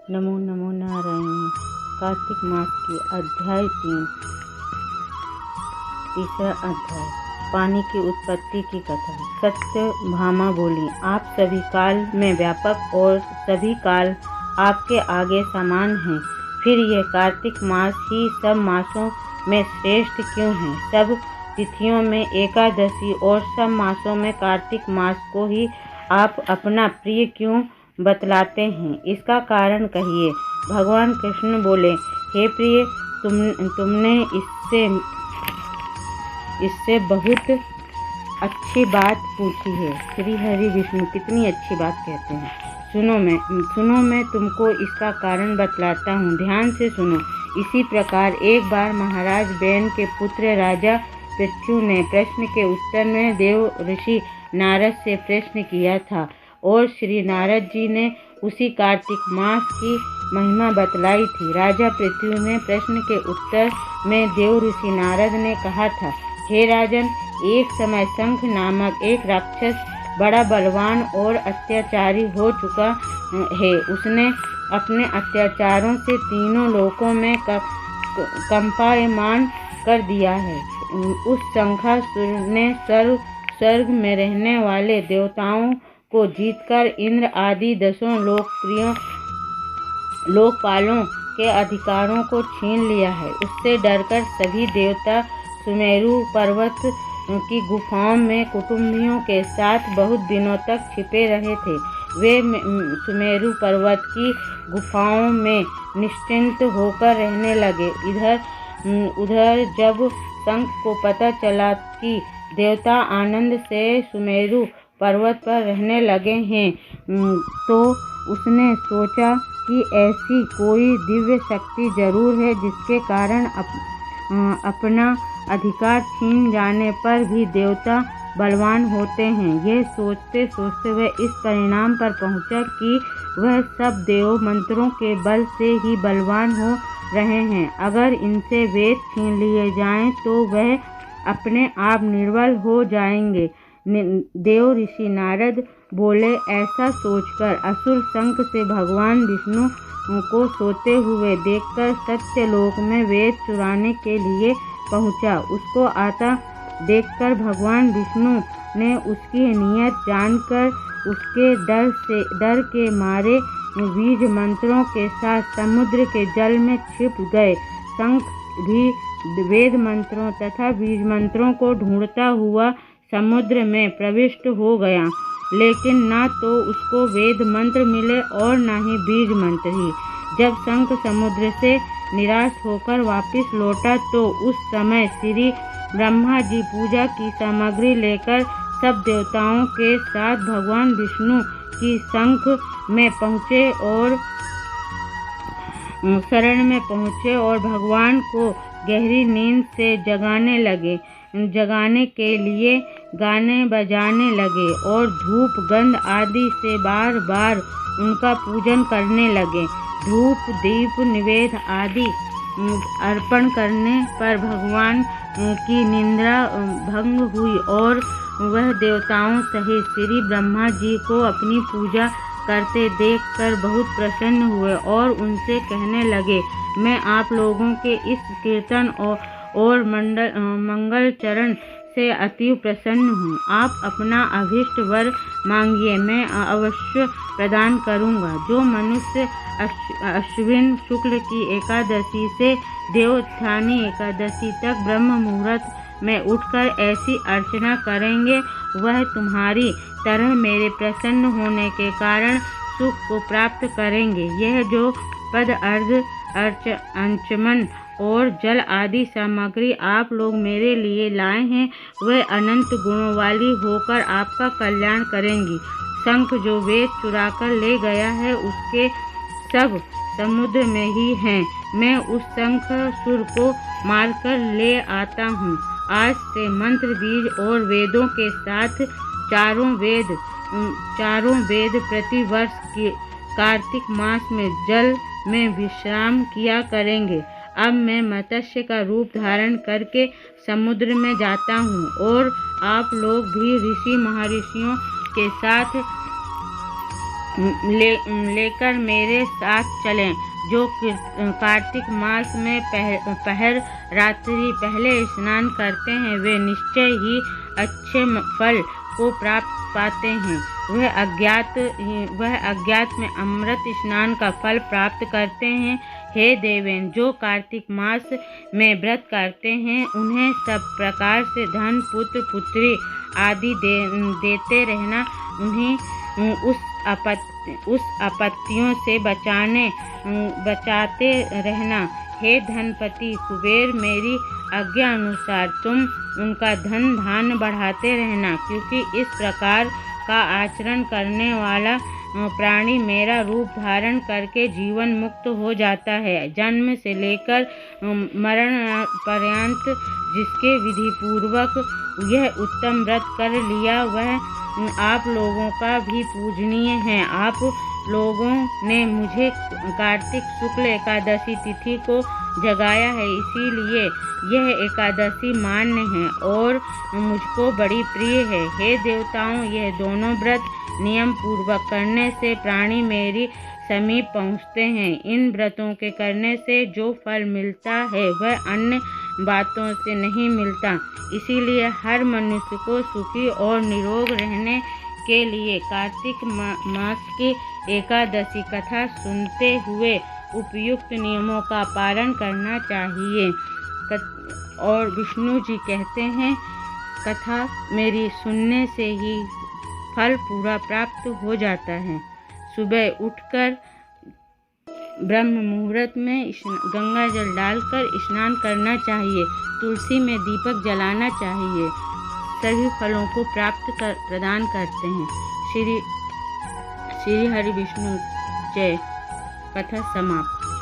नमो नमो नारायण। कार्तिक मास की अध्याय 3। तीसरा अध्याय, पानी की उत्पत्ति की कथा। सत्यभामा बोली, आप सभी काल में व्यापक और सभी काल आपके आगे समान हैं। फिर यह कार्तिक मास ही सब मासों में श्रेष्ठ क्यों है? सब तिथियों में एकादशी और सब मासों में कार्तिक मास को ही आप अपना प्रिय क्यों बतलाते हैं? इसका कारण कहिए। भगवान कृष्ण बोले, हे प्रिय, तुमने इससे बहुत अच्छी बात पूछी है। श्री हरि विष्णु कितनी अच्छी बात कहते हैं। सुनो मैं तुमको इसका कारण बतलाता हूँ, ध्यान से सुनो। इसी प्रकार एक बार महाराज बैन के पुत्र राजा पृथु ने प्रश्न के उत्तर में देव ऋषि नारद से प्रश्न किया था और श्री नारद जी ने उसी कार्तिक मास की महिमा बतलाई थी। राजा पृथु ने प्रश्न के उत्तर में देव ऋषि नारद ने कहा था, हे राजन, एक समय शंख नामक एक राक्षस बड़ा बलवान और अत्याचारी हो चुका है। उसने अपने अत्याचारों से तीनों लोकों में कंपायमान कर दिया है। उस शंखासुर ने स्वर्ग में रहने वाले देवताओं को जीतकर इंद्र आदि 10 लोकपालों के अधिकारों को छीन लिया है। उससे डरकर सभी देवता सुमेरु पर्वत की गुफाओं में कुटुंबियों के साथ बहुत दिनों तक छिपे रहे थे। वे सुमेरु पर्वत की गुफाओं में निश्चिंत होकर रहने लगे। उधर जब शंख को पता चला कि देवता आनंद से सुमेरु पर्वत पर रहने लगे हैं, तो उसने सोचा कि ऐसी कोई दिव्य शक्ति जरूर है जिसके कारण अपना अधिकार छीन जाने पर भी देवता बलवान होते हैं। यह सोचते सोचते वह इस परिणाम पर पहुंचा कि वह सब देव मंत्रों के बल से ही बलवान हो रहे हैं। अगर इनसे वेद छीन लिए जाएं तो वह अपने आप निर्बल हो जाएंगे। देव ऋषि नारद बोले, ऐसा सोचकर असुर शंख से भगवान विष्णु को सोते हुए देखकर सत्यलोक में वेद चुराने के लिए पहुंचा। उसको आता देखकर भगवान विष्णु ने उसकी नीयत जानकर उसके डर के मारे बीज मंत्रों के साथ समुद्र के जल में छिप गए। शंख भी वेद मंत्रों तथा बीज मंत्रों को ढूंढता हुआ समुद्र में प्रविष्ट हो गया, लेकिन ना तो उसको वेद मंत्र मिले और ना ही बीज मंत्र ही। जब शंख समुद्र से निराश होकर वापस लौटा तो उस समय श्री ब्रह्मा जी पूजा की सामग्री लेकर सब देवताओं के साथ भगवान विष्णु की शंख में पहुँचे और शरण में पहुँचे और भगवान को गहरी नींद से जगाने के लिए गाने बजाने लगे और धूप गंध आदि से बार बार उनका पूजन करने लगे। धूप दीप निवेद आदि अर्पण करने पर भगवान की निद्रा भंग हुई और वह देवताओं सहित श्री ब्रह्मा जी को अपनी पूजा करते देखकर बहुत प्रसन्न हुए और उनसे कहने लगे, मैं आप लोगों के इस कीर्तन और मंगल चरण से अति प्रसन्न हूँ। आप अपना अभीष्ट वर मांगिए, मैं अवश्य प्रदान करूँगा। जो मनुष्य अश्विन शुक्ल की एकादशी से देवोत्थानी एकादशी तक ब्रह्म मुहूर्त में उठकर ऐसी अर्चना करेंगे, वह तुम्हारी तरह मेरे प्रसन्न होने के कारण सुख को प्राप्त करेंगे। यह जो पद अर्घ अंचमन और जल आदि सामग्री आप लोग मेरे लिए लाए हैं, वह अनंत गुणों वाली होकर आपका कल्याण करेंगी। शंख जो वेद चुराकर ले गया है, उसके सब समुद्र में ही हैं। मैं उस शंख सुर को मारकर ले आता हूँ। आज से मंत्र बीज और वेदों के साथ चारों वेद प्रतिवर्ष के कार्तिक मास में जल में विश्राम किया करेंगे। अब मैं मत्स्य का रूप धारण करके समुद्र में जाता हूँ और आप लोग भी ऋषि महर्षियों के साथ लेकर मेरे साथ चलें। जो कार्तिक मास में पहर रात्रि पहले स्नान करते हैं वे निश्चय ही अच्छे फल को प्राप्त पाते हैं। वह अज्ञात में अमृत स्नान का फल प्राप्त करते हैं। हे देवेन, जो कार्तिक मास में व्रत करते हैं उन्हें सब प्रकार से धन, पुत्र, पुत्री आदि देते रहना, उन्हें उस आपत्तियों से बचाते रहना। हे धनपति कुबेर, मेरी आज्ञा अनुसार तुम उनका धन धान्य बढ़ाते रहना, क्योंकि इस प्रकार का आचरण करने वाला प्राणी मेरा रूप धारण करके जीवन मुक्त हो जाता है। जन्म से लेकर मरण पर्यंत जिसके विधि पूर्वक यह उत्तम व्रत कर लिया वह आप लोगों का भी पूजनीय है। आप लोगों ने मुझे कार्तिक शुक्ल एकादशी तिथि को जगाया है, इसीलिए यह एकादशी मान्य है और मुझको बड़ी प्रिय है। हे देवताओं, यह दोनों व्रत नियम पूर्वक करने से प्राणी मेरी समीप पहुँचते हैं। इन व्रतों के करने से जो फल मिलता है वह अन्य बातों से नहीं मिलता। इसीलिए हर मनुष्य को सुखी और निरोग रहने के लिए कार्तिक मास की एकादशी कथा सुनते हुए उपयुक्त नियमों का पालन करना चाहिए। और विष्णु जी कहते हैं, कथा मेरी सुनने से ही फल पूरा प्राप्त हो जाता है। सुबह उठकर ब्रह्म मुहूर्त में गंगा जल डालकर स्नान करना चाहिए। तुलसी में दीपक जलाना चाहिए। सभी फलों को प्रदान करते हैं। श्री हरि विष्णु जय। कथा समाप्त।